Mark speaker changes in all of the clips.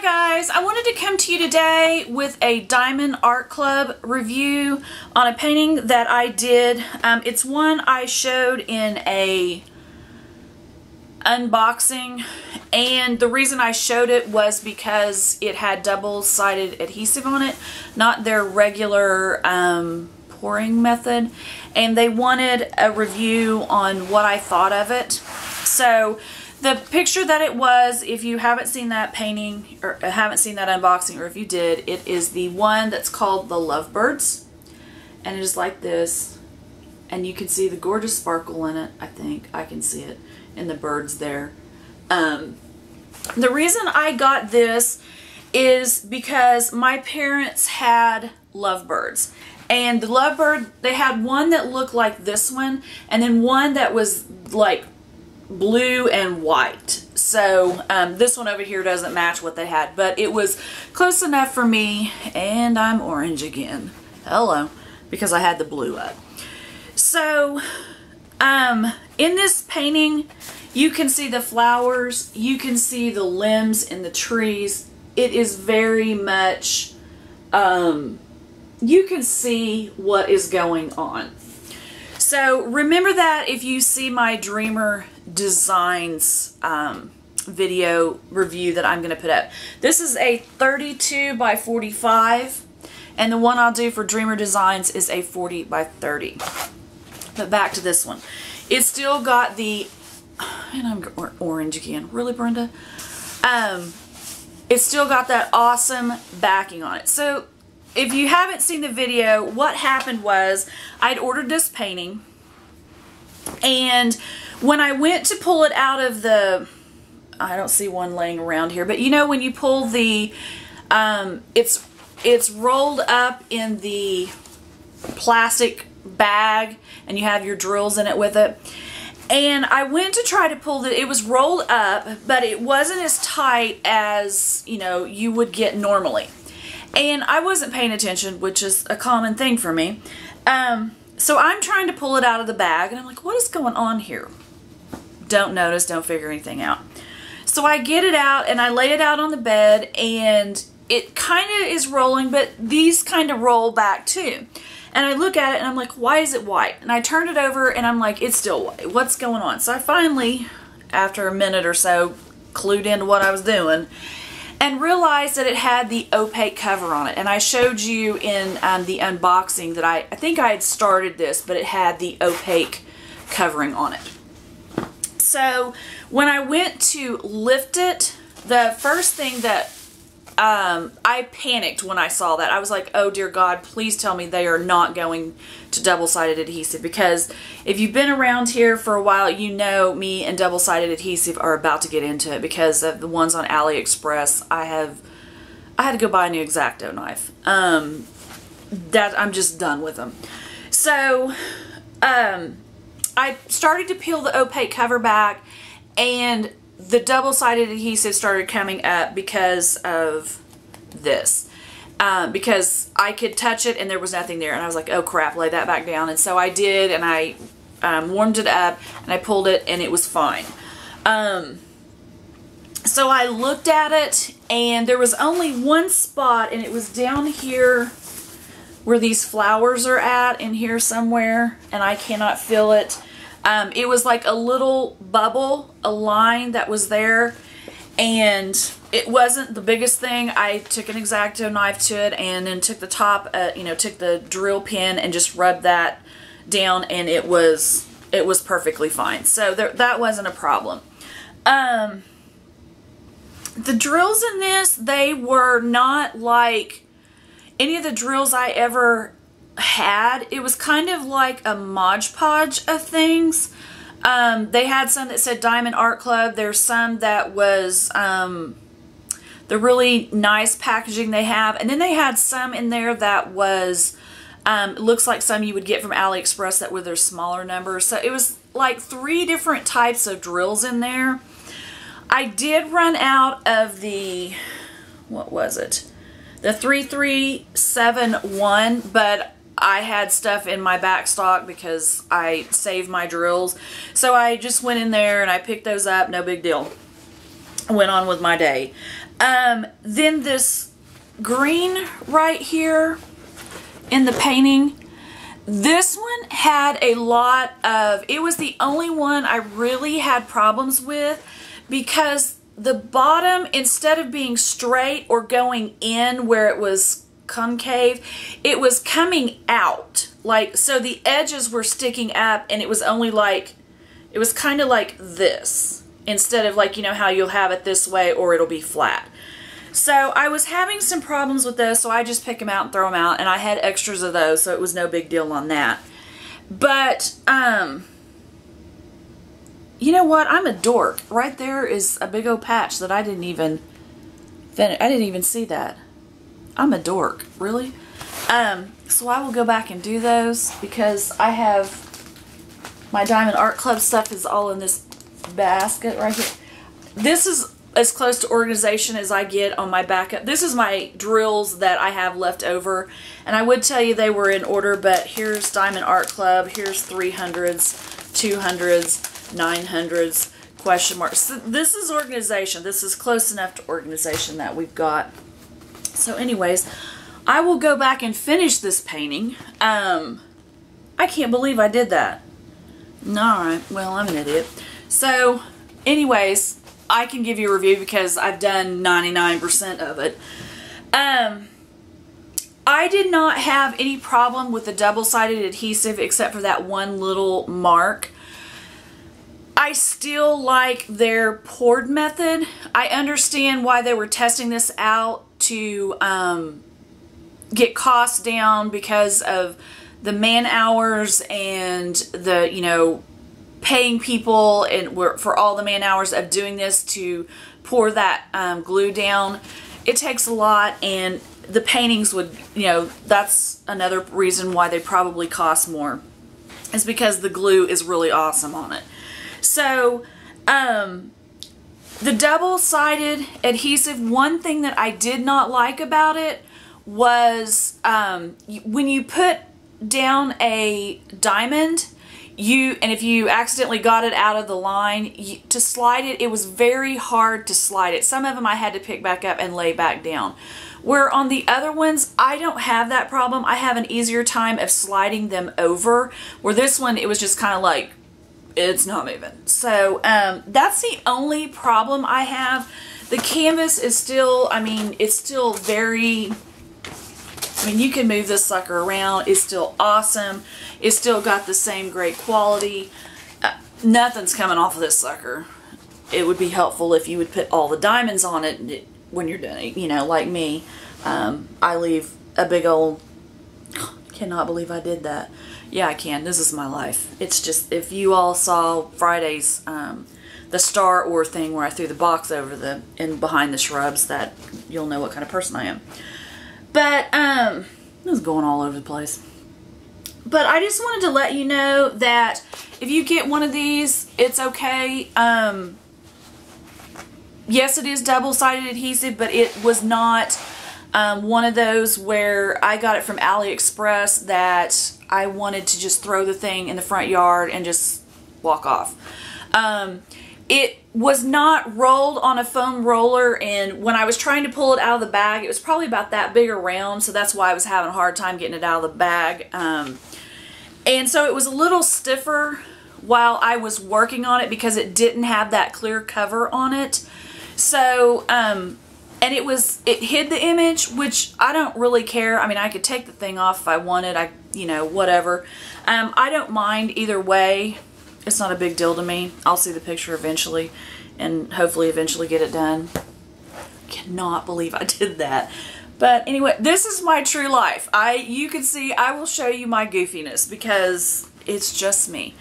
Speaker 1: guys, I wanted to come to you today with a Diamond Art Club review on a painting that I did. It's one I showed in a unboxing, and the reason I showed it was because it had double-sided adhesive on it, not their regular pouring method, and they wanted a review on what I thought of it. So the picture that it was, if you haven't seen that painting or haven't seen that unboxing, or if you did, it is the one that's called the Lovebirds, and it is like this, and you can see the gorgeous sparkle in it. I think I can see it in the birds there. The reason I got this is because my parents had Lovebirds, and the Lovebird, they had one that looked like this one, and then one that was like blue and white. So this one over here doesn't match what they had, but it was close enough for me. And I'm orange again. Hello, because I had the blue up. So in this painting, you can see the flowers, you can see the limbs in the trees. It is very much, you can see what is going on. So remember that if you see my Dreamer Designs video review that I'm going to put up. This is a 32 by 45, and the one I'll do for Dreamer Designs is a 40 by 30. But back to this one. It's still got the, and I'm orange again. Really, Brenda? It's still got that awesome backing on it. So if you haven't seen the video, what happened was I'd ordered this painting, and when I went to pull it out of the, I don't see one laying around here, but you know when you pull the, it's rolled up in the plastic bag and you have your drills in it with it. And I went to try to pull it was rolled up, but it wasn't as tight as, you know, you would get normally. And I wasn't paying attention, which is a common thing for me. So I'm trying to pull it out of the bag, and I'm like, what is going on here? Don't notice, don't figure anything out. So I get it out, and I lay it out on the bed, and it kind of is rolling, but these kind of roll back too. And I look at it, and I'm like, why is it white? And I turn it over, and I'm like, it's still white. What's going on? So I finally, after a minute or so, clued into what I was doing, and realized that it had the opaque cover on it. And I showed you in the unboxing that I think I had started this, but it had the opaque covering on it. So when I went to lift it, the first thing that I panicked when I saw that. I was like, oh dear God, please tell me they are not going to double-sided adhesive, because if you've been around here for a while, you know me and double-sided adhesive are about to get into it because of the ones on AliExpress. I had to go buy a new X-Acto knife. That I'm just done with them. So I started to peel the opaque cover back, and the double-sided adhesive started coming up because of this. Because I could touch it and there was nothing there, and I was like, oh crap, lay that back down. And so I did, and I warmed it up, and I pulled it, and it was fine. So I looked at it, and there was only one spot, and it was down here where these flowers are at, in here somewhere, and I cannot feel it. It was like a little bubble, a line that was there, and it wasn't the biggest thing. I took an X-Acto knife to it, and then took the top, took the drill pin and just rubbed that down, and it was perfectly fine. So that wasn't a problem. The drills in this, they were not like any of the drills I ever had. It was kind of like a Mod Podge of things. They had some that said Diamond Art Club. There's some that was the really nice packaging they have, and then they had some in there that was looks like some you would get from AliExpress that were their smaller numbers. So it was like 3 different types of drills in there. I did run out of the, what was it? The 3371, but I had stuff in my back stock because I saved my drills. So I just went in there and I picked those up, no big deal. I went on with my day. Then this green right here in the painting, this one had a lot of, it was the only one I really had problems with, because the bottom, instead of being straight or going in where it was concave, it was coming out. Like, so the edges were sticking up, and it was only like, it was kind of like this, instead of like, you know how you'll have it this way or it'll be flat. So I was having some problems with those, so I just pick them out and throw them out, and I had extras of those, so it was no big deal on that. But, you know what? I'm a dork. Right there is a big old patch that I didn't even finish. I didn't even see that. I'm a dork. Really? So I will go back and do those, because I have my Diamond Art Club stuff is all in this basket right here. This is as close to organization as I get on my backup. This is my drills that I have left over, and I would tell you they were in order, but here's Diamond Art Club, here's 300s, 200s, 900s, question marks. So this is organization. This is close enough to organization that we've got. So anyways, I will go back and finish this painting. I can't believe I did that. Alright, well, I'm an idiot. So, anyways, I can give you a review because I've done 99% of it. I did not have any problem with the double-sided adhesive except for that one little mark. I still like their poured method. I understand why they were testing this out to get costs down because of the man hours and the, you know, paying people and for all the man hours of doing this to pour that glue down. It takes a lot, and the paintings would, you know, that's another reason why they probably cost more, is because the glue is really awesome on it. So the double-sided adhesive, one thing that I did not like about it was when you put down a diamond, and if you accidentally got it out of the line, to slide it, it was very hard to slide it. Some of them I had to pick back up and lay back down. Where on the other ones, I don't have that problem. I have an easier time of sliding them over. Where this one, it was just kind of like, it's not moving. So that's the only problem I have. The canvas is still, I mean, it's still very, I mean, you can move this sucker around. It's still awesome. It's still got the same great quality. Nothing's coming off of this sucker. It would be helpful if you would put all the diamonds on it when you're done it, you know, like me. I leave a big old, cannot believe I did that. Yeah, I can. This is my life. It's just, if you all saw Friday's, the Star Ore thing where I threw the box over behind the shrubs, that you'll know what kind of person I am. But, this is going all over the place. But I just wanted to let you know that if you get one of these, it's okay. Yes, it is double-sided adhesive, but it was not one of those where I got it from AliExpress that I wanted to just throw the thing in the front yard and just walk off. It was not rolled on a foam roller, and when I was trying to pull it out of the bag, it was probably about that big around, so that's why I was having a hard time getting it out of the bag. And so it was a little stiffer while I was working on it because it didn't have that clear cover on it. So, and it hid the image, which I don't really care. I mean, I could take the thing off if I wanted, you know, whatever. I don't mind either way. It's not a big deal to me. I'll see the picture eventually and hopefully eventually get it done. I cannot believe I did that. But anyway, this is my true life. You can see, I will show you my goofiness because it's just me.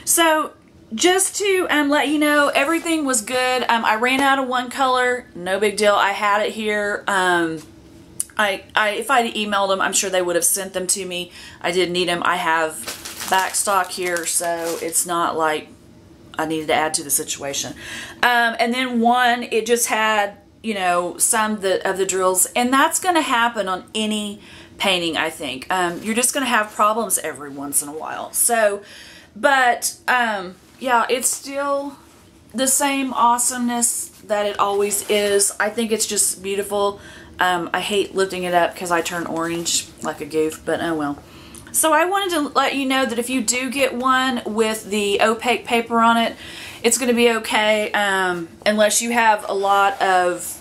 Speaker 1: So just to let you know, everything was good. I ran out of one color. No big deal. I had it here. If I'd emailed them, I'm sure they would have sent them to me. I didn't need them. I have back stock here, so it's not like I needed to add to the situation. And then one, it just had, you know, some of the drills, and that's going to happen on any painting, I think. You're just going to have problems every once in a while. So, but yeah, it's still the same awesomeness that it always is. I think it's just beautiful. I hate lifting it up because I turn orange like a goof, but oh well. So I wanted to let you know that if you do get one with the opaque paper on it, it's going to be okay, unless you have a lot of,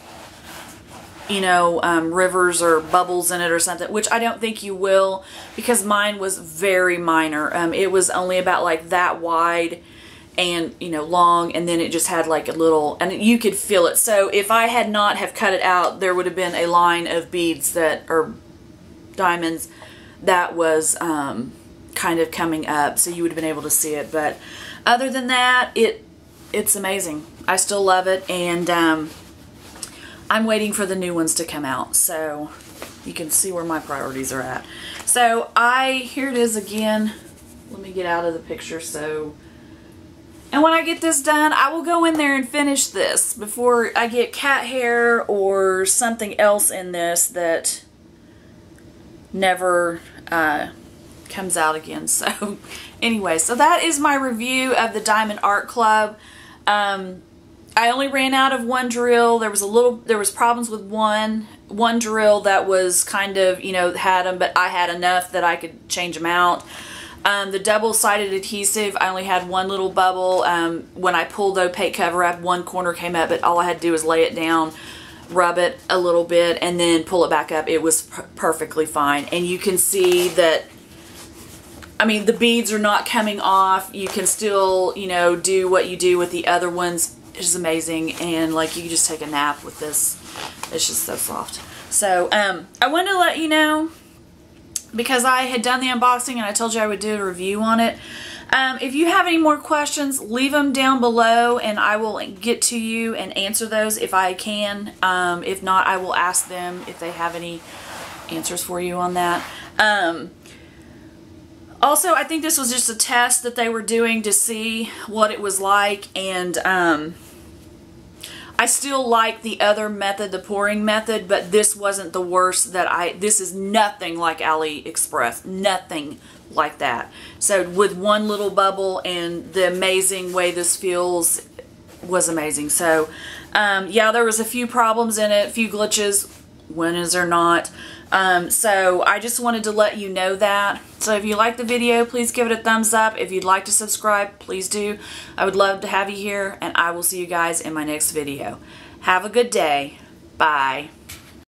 Speaker 1: you know, rivers or bubbles in it or something, which I don't think you will, because mine was very minor. It was only about like that wide and, you know, long, and then it just had like a little, and you could feel it. So if I had not have cut it out, there would have been a line of beads that, or diamonds, that was kind of coming up, so you would have been able to see it. But other than that, it's amazing. I still love it, and I'm waiting for the new ones to come out, so you can see where my priorities are at. So here it is again. Let me get out of the picture. And when I get this done, I will go in there and finish this before I get cat hair or something else in this that never comes out again. So anyway, so that is my review of the Diamond Art Club. I only ran out of one drill. There was problems with one drill that was kind of, you know, had them, but I had enough that I could change them out. The double-sided adhesive, I only had one little bubble. When I pulled the opaque cover up, one corner came up, but all I had to do was lay it down, rub it a little bit, and then pull it back up. It was perfectly fine. And you can see that, I mean, the beads are not coming off. You can still, you know, do what you do with the other ones. It's amazing. And like, you can just take a nap with this. It's just so soft. So I wanted to let you know, because I had done the unboxing and I told you I would do a review on it. If you have any more questions, leave them down below and I will get to you and answer those if I can. If not, I will ask them if they have any answers for you on that. Also, I think this was just a test that they were doing to see what it was like, and I still like the other method, the pouring method, but this wasn't the worst this is nothing like AliExpress, nothing like that. So with one little bubble, and the amazing way this feels was amazing. So yeah, there was a few problems in it, a few glitches. When is there not? So I just wanted to let you know that. So if you like the video, please give it a thumbs up. If you'd like to subscribe, please do. I would love to have you here, and I will see you guys in my next video. Have a good day. Bye.